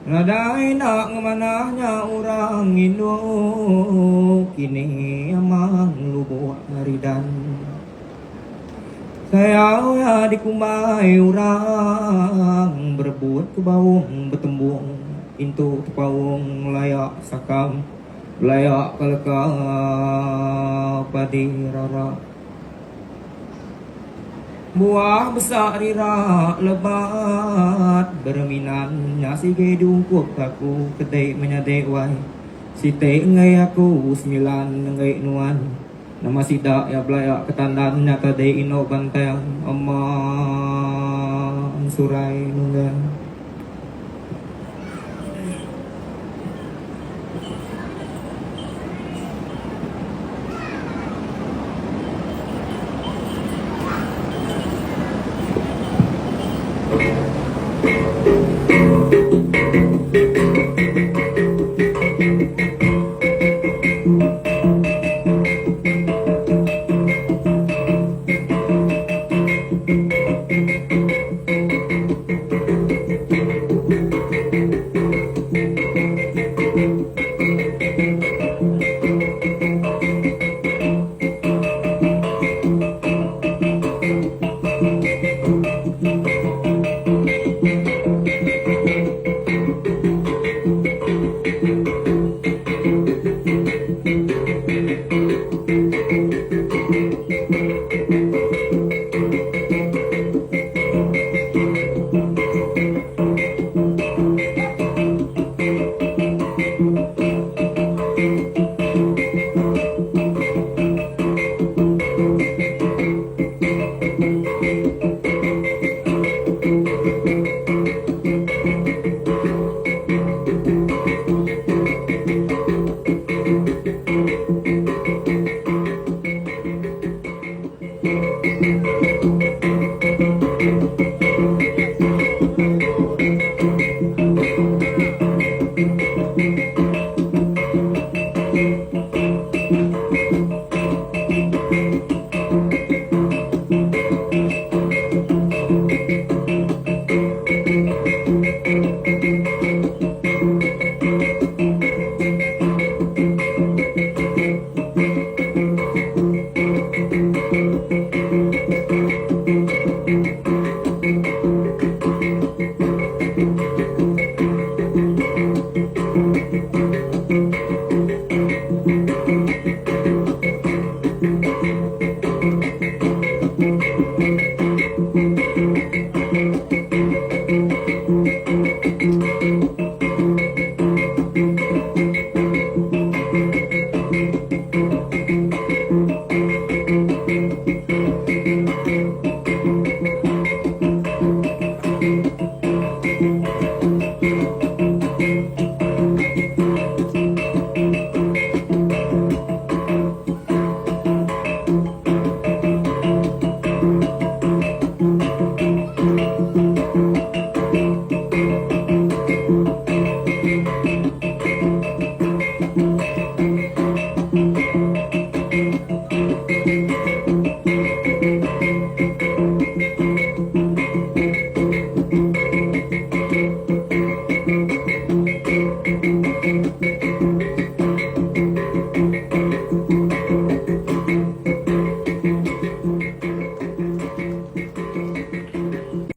Nadai nak ngemanahnya orang Indo kini amang lubuk haridan. Saya ya dikumbai orang berebut ke bawang bertembung into tepawung layak sakam layak kaleka padi rara. Buah besar rira lebat berminan nasi gedungkuk aku kedai menyadek wai site ngai aku 9 ngai nuan nama sidak ya belayak ketandan nyata de ino bantang amang surai nunggan.